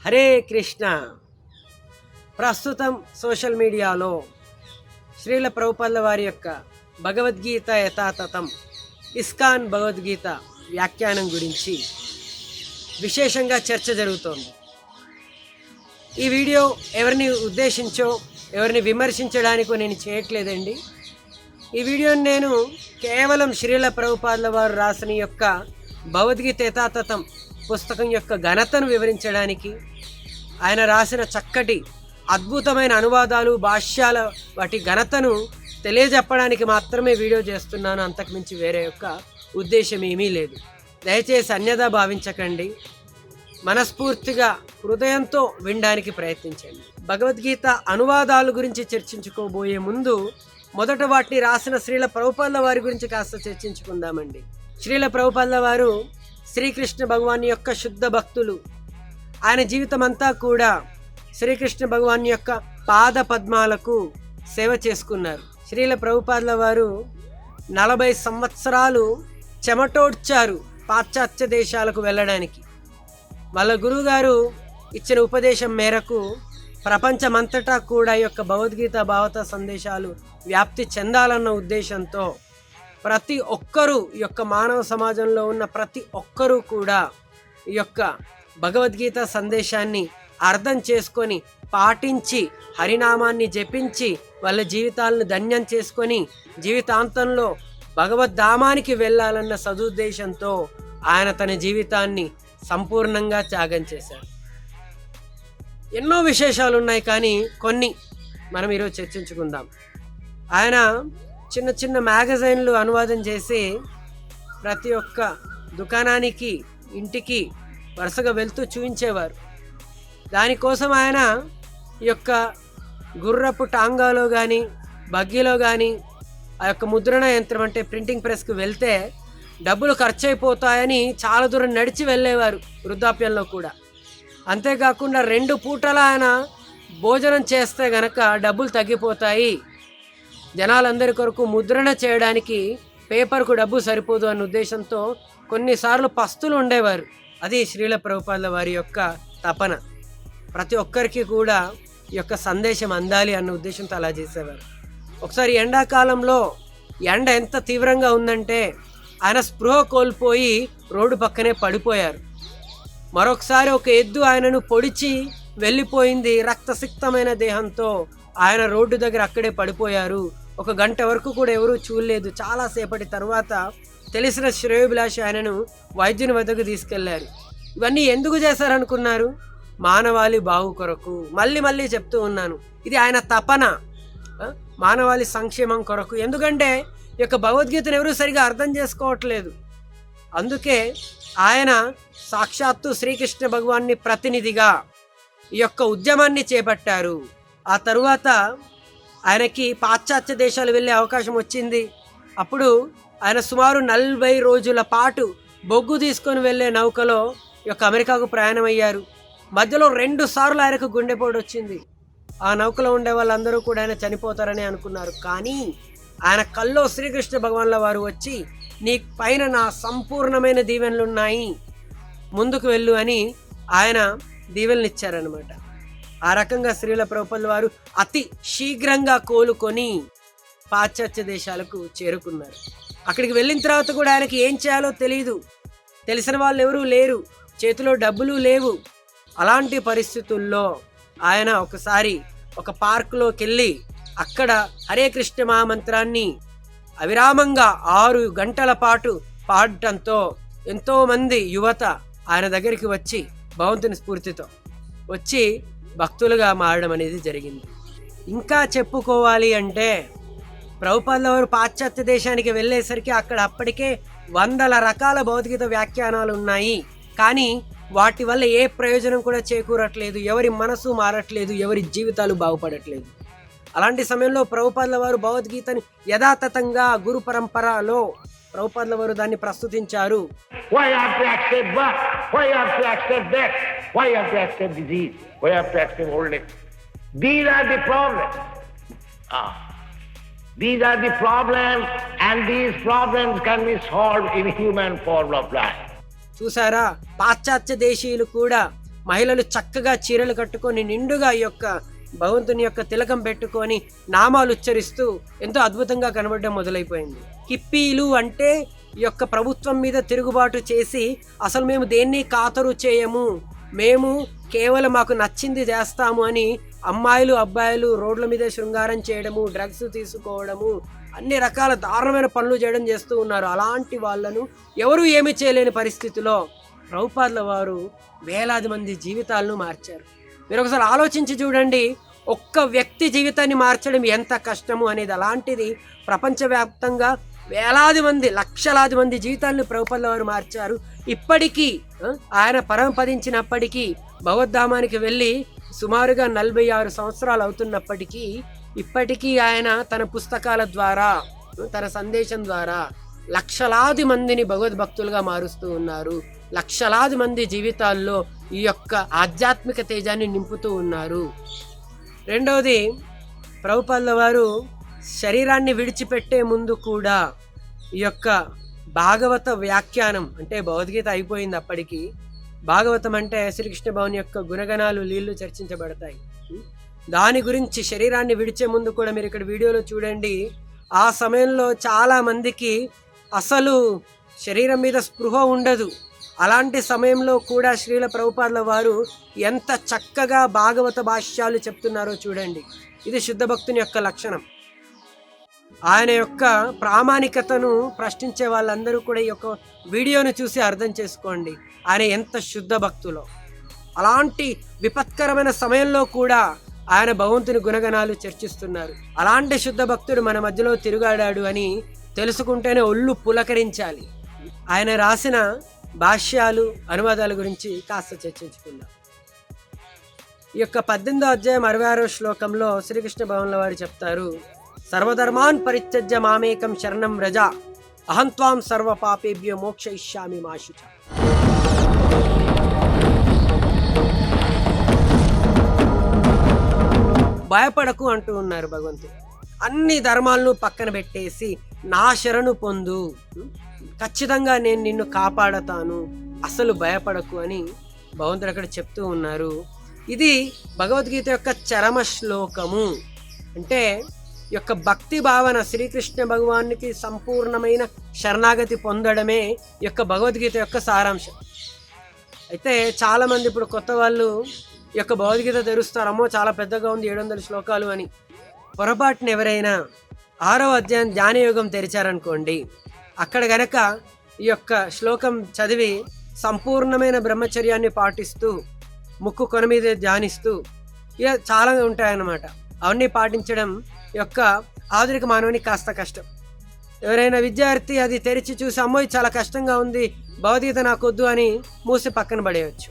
హరే కృష్ణ. ప్రస్తుతం సోషల్ మీడియాలో శ్రీల ప్రభుపాదుల వారి యొక్క భగవద్గీత యథాతథం ఇస్కాన్ భగవద్గీత వ్యాఖ్యానం గురించి విశేషంగా చర్చ జరుగుతోంది. ఈ వీడియో ఎవరిని ఉద్దేశించో ఎవరిని విమర్శించడానికో నేను చేయట్లేదండి. ఈ వీడియోని నేను కేవలం శ్రీల ప్రభుపాదుల వారు రాసిన యొక్క భగవద్గీత యథాతథం పుస్తకం యొక్క ఘనతను వివరించడానికి, ఆయన రాసిన చక్కటి అద్భుతమైన అనువాదాలు భాష్యాల వాటి ఘనతను తెలియజెప్పడానికి మాత్రమే వీడియో చేస్తున్నాను. అంతకుమించి వేరే యొక్క ఉద్దేశం ఏమీ లేదు. దయచేసి అన్యదా భావించకండి. మనస్ఫూర్తిగా హృదయంతో వినడానికి ప్రయత్నించండి. భగవద్గీత అనువాదాల గురించి చర్చించుకోబోయే ముందు మొదట వాటిని రాసిన శ్రీల ప్రభుపాదుల వారి గురించి కాస్త చర్చించుకుందామండి. శ్రీల ప్రభుపాదుల వారు శ్రీకృష్ణ భగవాన్ యొక్క శుద్ధ భక్తులు. ఆయన జీవితం అంతా కూడా శ్రీకృష్ణ భగవాన్ యొక్క పాద పద్మాలకు సేవ చేసుకున్నారు. శ్రీల ప్రభుపాదుల వారు 40 సంవత్సరాలు చెమటోడ్చారు పాశ్చాత్య దేశాలకు వెళ్ళడానికి. వాళ్ళ గురువుగారు ఇచ్చిన ఉపదేశం మేరకు ప్రపంచమంతటా కూడా ఈ యొక్క భగవద్గీత భావత సందేశాలు వ్యాప్తి చెందాలన్న ఉద్దేశంతో ప్రతి ఒక్కరూ ఈ యొక్క మానవ సమాజంలో ఉన్న ప్రతి ఒక్కరూ కూడా ఈ యొక్క భగవద్గీత సందేశాన్ని అర్థం చేసుకొని పాటించి హరినామాన్ని జపించి వాళ్ళ జీవితాలను ధన్యం చేసుకొని జీవితాంతంలో భగవద్ధామానికి వెళ్ళాలన్న సదుద్దేశంతో ఆయన తన జీవితాన్ని సంపూర్ణంగా త్యాగం చేశారు. ఎన్నో విశేషాలు ఉన్నాయి, కానీ కొన్ని మనం ఈరోజు చర్చించుకుందాం. ఆయన చిన్న చిన్న మ్యాగజైన్లు అనువాదం చేసి ప్రతి ఒక్క దుకాణానికి ఇంటికి వరుసగా వెళ్తూ చూపించేవారు. దానికోసం ఆయన ఈ యొక్క గుర్రపు టాంగాలో కానీ బగ్గీలో కానీ ఆ యొక్క ముద్రణ యంత్రం అంటే ప్రింటింగ్ ప్రెస్కి వెళ్తే డబ్బులు ఖర్చు అయిపోతాయని చాలా దూరం నడిచి వెళ్ళేవారు వృద్ధాప్యంలో కూడా. అంతేకాకుండా 2 పూటల ఆయన భోజనం చేస్తే గనక డబ్బులు తగ్గిపోతాయి, జనాలందరి కొరకు ముద్రణ చేయడానికి పేపర్కు డబ్బు సరిపోదు అన్న ఉద్దేశంతో కొన్నిసార్లు పస్తులు ఉండేవారు. అది శ్రీల ప్రభుపాదుల వారి యొక్క తపన. ప్రతి ఒక్కరికి కూడా ఈ యొక్క సందేశం అందాలి అన్న ఉద్దేశంతో అలా చేసేవారు. ఒకసారి ఎండాకాలంలో ఎండ ఎంత తీవ్రంగా ఉందంటే ఆయన స్పృహ కోల్పోయి రోడ్డు పక్కనే పడిపోయారు. మరొకసారి ఒక ఎద్దు ఆయనను పొడిచి వెళ్ళిపోయింది. రక్తసిక్తమైన దేహంతో ఆయన రోడ్డు దగ్గర అక్కడే పడిపోయారు. 1 గంట వరకు కూడా ఎవరూ చూడలేదు. చాలాసేపటి తర్వాత తెలిసిన శ్రేయోభిలాషి ఆయనను వైద్యుని వద్దకు తీసుకెళ్లారు. ఇవన్నీ ఎందుకు చేశారనుకున్నారు? మానవాళి బాగు కొరకు. మళ్ళీ చెప్తూ ఉన్నాను, ఇది ఆయన తపన, మానవాళి సంక్షేమం కొరకు. ఎందుకంటే ఈ యొక్క భగవద్గీతను ఎవరూ సరిగా అర్థం చేసుకోవట్లేదు. అందుకే ఆయన సాక్షాత్తు శ్రీకృష్ణ భగవాన్ని ప్రతినిధిగా ఈ యొక్క ఉద్యమాన్ని చేపట్టారు. ఆ తరువాత ఆయనకి పాశ్చాత్య దేశాలు వెళ్ళే అవకాశం వచ్చింది. అప్పుడు ఆయన సుమారు 40 రోజుల పాటు బొగ్గు తీసుకొని వెళ్ళే నౌకలో ఈ యొక్క అమెరికాకు ప్రయాణం అయ్యారు. మధ్యలో 2 సార్లు ఆయనకు గుండెపోటు వచ్చింది. ఆ నౌకలో ఉండే వాళ్ళందరూ కూడా ఆయన చనిపోతారని అనుకున్నారు. కానీ ఆయన కల్లో శ్రీకృష్ణ భగవాన్ల వారు వచ్చి, నీ పైన నా సంపూర్ణమైన దీవెనలు ఉన్నాయి, ముందుకు వెళ్ళు అని ఆయన దీవెనలు ఇచ్చారనమాట. ఆ రకంగా శ్రీల ప్రభుపాదుల వారు అతి శీఘ్రంగా కోలుకొని పాశ్చాత్య దేశాలకు చేరుకున్నారు. అక్కడికి వెళ్ళిన తర్వాత కూడా ఆయనకి ఏం చేయాలో తెలియదు. తెలిసిన వాళ్ళు ఎవరూ లేరు, చేతిలో డబ్బులు లేవు. అలాంటి పరిస్థితుల్లో ఆయన ఒకసారి ఒక పార్కులోకి వెళ్ళి అక్కడ హరే కృష్ణ మహామంత్రాన్ని అవిరామంగా 6 గంటల పాటు పాడటంతో ఎంతోమంది యువత ఆయన దగ్గరికి వచ్చి భగవంతుని స్ఫూర్తితో వచ్చి భక్తులుగా మారడం అనేది జరిగింది. ఇంకా చెప్పుకోవాలి అంటే ప్రభుపాదుల వారు పాశ్చాత్య దేశానికి వెళ్ళేసరికి అక్కడ అప్పటికే 100 రకాల భగవద్గీత వ్యాఖ్యానాలు ఉన్నాయి. కానీ వాటి వల్ల ఏ ప్రయోజనం కూడా చేకూరట్లేదు, ఎవరి మనసు మారట్లేదు, ఎవరి జీవితాలు బాగుపడట్లేదు. అలాంటి సమయంలో ప్రభుపాదుల వారు భగవద్గీతని యథాతథంగా గురు పరంపరలో ప్రభుపాదుల వారు దాన్ని ప్రస్తుతించారు. Why have to accept birth? Why have to accept death? Why have to accept disease? Why have to accept old age? These are the problems. These are the problems, and these problems can be solved in human form of life. చూసారా, పాశ్చాత్య దేశీయులు కూడా మహిళలు చక్కగా చీరలు కట్టుకొని నిండుగా ఈ యొక్క భగవంతుని యొక్క తిలకం పెట్టుకొని నామాలు ఉచ్చరిస్తూ ఎంతో అద్భుతంగా కనబడడం మొదలైపోయింది. హిప్పీలు అంటే ఈ యొక్క ప్రభుత్వం మీద తిరుగుబాటు చేసి అసలు మేము దేన్ని ఖాతరు చేయము, మేము కేవలం మాకు నచ్చింది చేస్తాము అని అమ్మాయిలు అబ్బాయిలు రోడ్ల మీద శృంగారం చేయడము, డ్రగ్స్ తీసుకోవడము, అన్ని రకాల దారుణమైన పనులు చేయడం చేస్తూ ఉన్నారు. అలాంటి వాళ్ళను ఎవరు ఏమీ చేయలేని పరిస్థితిలో ప్రభుపాదుల వారు వేలాది మంది జీవితాలను మార్చారు. మీరు ఒకసారి ఆలోచించి చూడండి, ఒక్క వ్యక్తి జీవితాన్ని మార్చడం ఎంత కష్టము అనేది. అలాంటిది ప్రపంచవ్యాప్తంగా వేలాది మంది లక్షలాది మంది జీవితాలను ప్రభుపాదుల వారు మార్చారు. ఇప్పటికీ ఆయన పరమపదించినప్పటికీ భగవద్ధామానికి వెళ్ళి సుమారుగా 46 సంవత్సరాలు అవుతున్నప్పటికీ ఇప్పటికీ ఆయన తన పుస్తకాల ద్వారా తన సందేశం ద్వారా లక్షలాది మందిని భగవద్భక్తులుగా మారుస్తూ ఉన్నారు. లక్షలాది మంది జీవితాల్లో ఈ యొక్క ఆధ్యాత్మిక తేజాన్ని నింపుతూ ఉన్నారు. రెండవది, ప్రభుపాదుల వారు శరీరాన్ని విడిచిపెట్టే ముందు కూడా ఈ యొక్క భాగవత వ్యాఖ్యానం, అంటే భగవద్గీత అయిపోయింది అప్పటికి, భాగవతం అంటే శ్రీకృష్ణ భగవాన్ యొక్క గుణగణాలు లీళ్ళు చర్చించబడతాయి. దాని గురించి శరీరాన్ని విడిచే ముందు కూడా మీరు ఇక్కడ వీడియోలో చూడండి, ఆ సమయంలో చాలా మందికి అసలు శరీరం మీద స్పృహ ఉండదు. అలాంటి సమయంలో కూడా శ్రీల ప్రభుపాదుల వారు ఎంత చక్కగా భాగవత భాష్యాలు చెప్తున్నారో చూడండి. ఇది శుద్ధ భక్తుని యొక్క లక్షణం. ఆయన యొక్క ప్రామాణికతను ప్రశ్నించే వాళ్ళందరూ కూడా ఈ యొక్క వీడియోను చూసి అర్థం చేసుకోండి ఆయన ఎంత శుద్ధ భక్తులో. అలాంటి విపత్కరమైన సమయంలో కూడా ఆయన భగవంతుని గుణగణాలు చర్చిస్తున్నారు. అలాంటి శుద్ధ భక్తుడు మన మధ్యలో తిరుగాడాడు అని తెలుసుకుంటేనే ఒళ్ళు పులకరించాలి. ఆయన రాసిన భాష్యాలు అనువాదాల గురించి కాస్త చర్చించుకుందాం. ఈ యొక్క 18వ అధ్యాయం 66వ శ్లోకంలో శ్రీకృష్ణ భగవానుల వారు చెప్తారు, సర్వధర్మాన్ పరిత్యజ్య మామేకం శరణం వ్రజ అహం త్వాం సర్వ పాపేభ్యో మోక్షయిష్యామి మా శుచ. భయపడకు అంటూ ఉన్నారు భగవంతుడు. అన్ని ధర్మాలను పక్కన పెట్టేసి నా శరణు పొందు, ఖచ్చితంగా నేను నిన్ను కాపాడతాను, అసలు భయపడకు అని భగవంతుడు అక్కడ చెప్తూ ఉన్నారు. ఇది భగవద్గీత యొక్క చరమ శ్లోకము. అంటే ఈ యొక్క భక్తి భావన, శ్రీకృష్ణ భగవానికి సంపూర్ణమైన శరణాగతి పొందడమే ఈ యొక్క భగవద్గీత యొక్క సారాంశం. అయితే చాలామంది ఇప్పుడు కొత్త వాళ్ళు ఈ యొక్క భగవద్గీత తెరుస్తారమ్మో చాలా పెద్దగా ఉంది 700 శ్లోకాలు అని. పొరపాటున ఎవరైనా 6వ అధ్యాయం ధ్యానయోగం తెరిచారనుకోండి, అక్కడ గనక ఈ యొక్క శ్లోకం చదివి సంపూర్ణమైన బ్రహ్మచర్యాన్ని పాటిస్తూ ముక్కు కొన మీద ధ్యానిస్తూ ఇక చాలా ఉంటాయన్నమాట. అవన్నీ పాటించడం యొక్క ఆధునిక మానవునికి కాస్త కష్టం. ఎవరైనా విద్యార్థి అది తెరిచి చూసి అమ్మో ఇది చాలా కష్టంగా ఉంది, భగవద్గీత నాకొద్దు అని మూసి పక్కన పడేయచ్చు.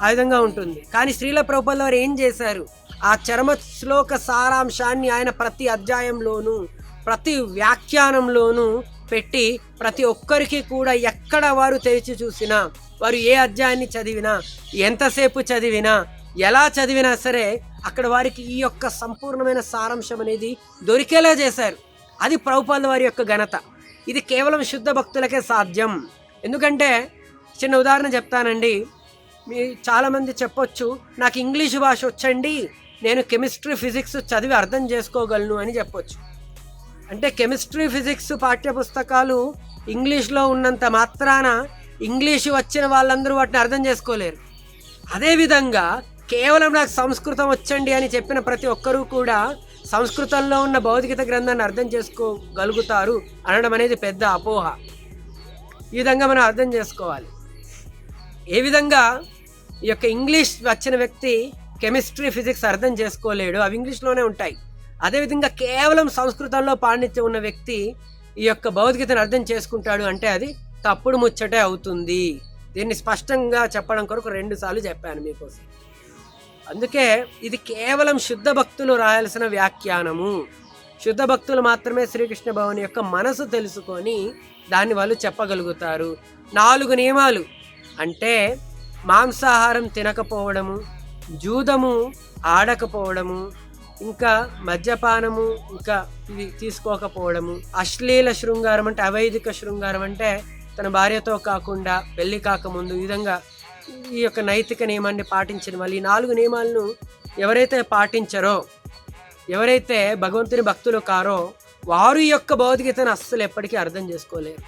ఆ విధంగా ఉంటుంది. కానీ శ్రీల ప్రభుపాదుల వారు ఏం చేశారు, ఆ చరమ శ్లోక సారాంశాన్ని ఆయన ప్రతి అధ్యాయంలోనూ ప్రతి వ్యాఖ్యానంలోనూ పెట్టి ప్రతి ఒక్కరికి కూడా ఎక్కడ వారు తెరిచి చూసినా, వారు ఏ అధ్యాయాన్ని చదివినా, ఎంతసేపు చదివినా, ఎలా చదివినా సరే అక్కడ వారికి ఈ యొక్క సంపూర్ణమైన సారాంశం అనేది దొరికేలా చేశారు. అది ప్రభుపాదుల వారి యొక్క ఘనత. ఇది కేవలం శుద్ధ భక్తులకే సాధ్యం. ఎందుకంటే చిన్న ఉదాహరణ చెప్తానండి. మీ చాలామంది చెప్పొచ్చు, నాకు ఇంగ్లీష్ భాష వచ్చండి, నేను కెమిస్ట్రీ ఫిజిక్స్ చదివి అర్థం చేసుకోగలను అని చెప్పొచ్చు. అంటే కెమిస్ట్రీ ఫిజిక్స్ పాఠ్యపుస్తకాలు ఇంగ్లీష్లో ఉన్నంత మాత్రాన ఇంగ్లీషు వచ్చిన వాళ్ళందరూ వాటిని అర్థం చేసుకోలేరు. అదేవిధంగా కేవలం నాకు సంస్కృతం వచ్చండి అని చెప్పిన ప్రతి ఒక్కరూ కూడా సంస్కృతంలో ఉన్న భౌతికత గ్రంథాన్ని అర్థం చేసుకోగలుగుతారు అనడం అనేది పెద్ద అపోహ. ఈ విధంగా మనం అర్థం చేసుకోవాలి. ఏ విధంగా ఈ యొక్క ఇంగ్లీష్ వచ్చిన వ్యక్తి కెమిస్ట్రీ ఫిజిక్స్ అర్థం చేసుకోలేడు, అవి ఇంగ్లీష్లోనే ఉంటాయి. అదేవిధంగా కేవలం సంస్కృతంలో పాండిత్యం ఉన్న వ్యక్తి ఈ యొక్క భగవద్గీతను అర్థం చేసుకుంటాడు అంటే అది తప్పుడు ముచ్చటే అవుతుంది. దీన్ని స్పష్టంగా చెప్పడం కొరకు 2 సార్లు చెప్పాను మీకోసం. అందుకే ఇది కేవలం శుద్ధ భక్తులు రాయాల్సిన వ్యాఖ్యానము. శుద్ధ భక్తులు మాత్రమే శ్రీకృష్ణ భగవాన్ యొక్క మనసు తెలుసుకొని దాన్ని వాళ్ళు చెప్పగలుగుతారు. 4 నియమాలు అంటే మాంసాహారం తినకపోవడము, జూదము ఆడకపోవడము, ఇంకా మద్యపానము ఇంకా ఇవి తీసుకోకపోవడము, అశ్లీల శృంగారం అంటే అవైదిక శృంగారం అంటే తన భార్యతో కాకుండా పెళ్లి కాకముందు ఈ విధంగా ఈ యొక్క నైతిక నియమాన్ని పాటించిన వాళ్ళు, ఈ 4 నియమాలను ఎవరైతే పాటించరో, ఎవరైతే భగవంతుని భక్తులు కారో, వారు ఈ యొక్క భగవద్గీతను అస్సలు ఎప్పటికీ అర్థం చేసుకోలేరు.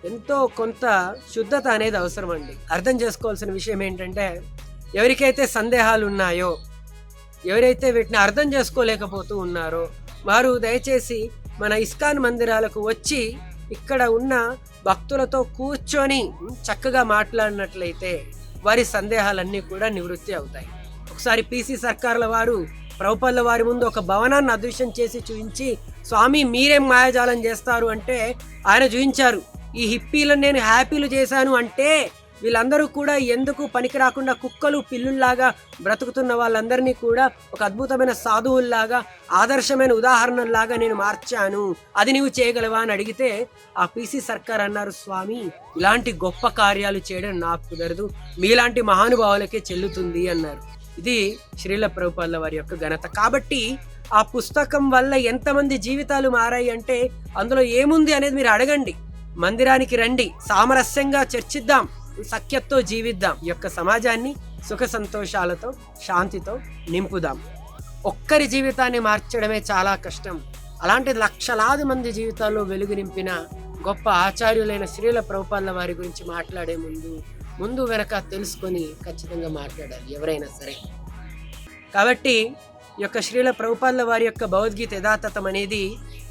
ఎంతో కొంత శుద్ధత అనేది అవసరం అండి. అర్థం చేసుకోవాల్సిన విషయం ఏంటంటే, ఎవరికైతే సందేహాలు ఉన్నాయో, ఎవరైతే వీటిని అర్థం చేసుకోలేకపోతూ ఉన్నారో, వారు దయచేసి మన ఇస్కాన్ మందిరాలకు వచ్చి ఇక్కడ ఉన్న భక్తులతో కూర్చొని చక్కగా మాట్లాడినట్లయితే వారి సందేహాలన్నీ కూడా నివృత్తి అవుతాయి. ఒకసారి పీసీ సర్కార్ల వారు ప్రభుపాదుల వారి ముందు ఒక భవనాన్ని అదృశ్యం చేసి చూపించి, స్వామి మీరేం మాయాజాలం చేస్తారు అంటే ఆయన చూపించారు, ఈ హిప్పీలను నేను హ్యాపీలు చేశాను అంటే వీళ్ళందరూ కూడా ఎందుకు పనికి రాకుండా కుక్కలు పిల్లుల్లాగా బ్రతుకుతున్న వాళ్ళందరినీ కూడా ఒక అద్భుతమైన సాధువుల్లాగా, ఆదర్శమైన ఉదాహరణలాగా నేను మార్చాను, అది నీవు చేయగలవా అని అడిగితే ఆ పీసీ సర్కార్ అన్నారు, స్వామి ఇలాంటి గొప్ప కార్యాలు చేయడం నాకు కుదరదు, మీలాంటి మహానుభావులకే చెల్లుతుంది అన్నారు. ఇది శ్రీల ప్రభుపాదుల వారి యొక్క ఘనత. కాబట్టి ఆ పుస్తకం వల్ల ఎంతమంది జీవితాలు మారాయి అంటే అందులో ఏముంది అనేది మీరు అడగండి. మందిరానికి రండి, సామరస్యంగా చర్చిద్దాం, సఖ్యతతో జీవిద్దాం, ఈ యొక్క సమాజాన్ని సుఖ సంతోషాలతో శాంతితో నింపుదాం. ఒక్కరి జీవితాన్ని మార్చడమే చాలా కష్టం. అలాంటి లక్షలాది మంది జీవితాల్లో వెలుగు నింపిన గొప్ప ఆచార్యులైన శ్రీల ప్రభుపాదుల వారి గురించి మాట్లాడే ముందు వెనక తెలుసుకొని ఖచ్చితంగా మాట్లాడాలి ఎవరైనా సరే. కాబట్టి ఈ యొక్క శ్రీల ప్రభుపాదుల వారి యొక్క భగవద్గీత యథాతథం అనేది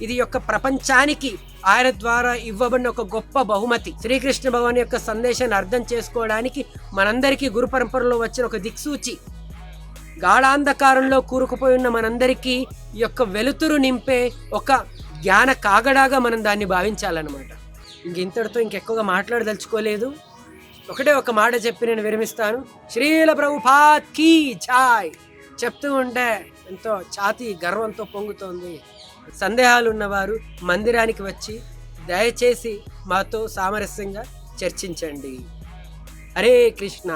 ఇది యొక్క ప్రపంచానికి ఆయన ద్వారా ఇవ్వబడిన ఒక గొప్ప బహుమతి. శ్రీకృష్ణ భగవాన్ యొక్క సందేశాన్ని అర్థం చేసుకోవడానికి మనందరికీ గురు పరంపరలో వచ్చిన ఒక దిక్సూచి. గాఢాంధకారంలో కూరుకుపోయి ఉన్న మనందరికీ ఈ యొక్క వెలుతురు నింపే ఒక జ్ఞాన కాగడాగా మనం దాన్ని భావించాలన్నమాట. ఇంతటితో ఇంకెక్కువగా మాట్లాడదలుచుకోలేదు. ఒకటే ఒక మాట చెప్పి నేను విరమిస్తాను. శ్రీల ప్రభుపాద్ కీ జై చెప్తూ ఉంటే ఎంతో ఛాతీ గర్వంతో పొంగుతోంది. సందేహాలు ఉన్నవారు మందిరానికి వచ్చి దయచేసి మాతో సామరస్యంగా చర్చించండి. హరే కృష్ణ.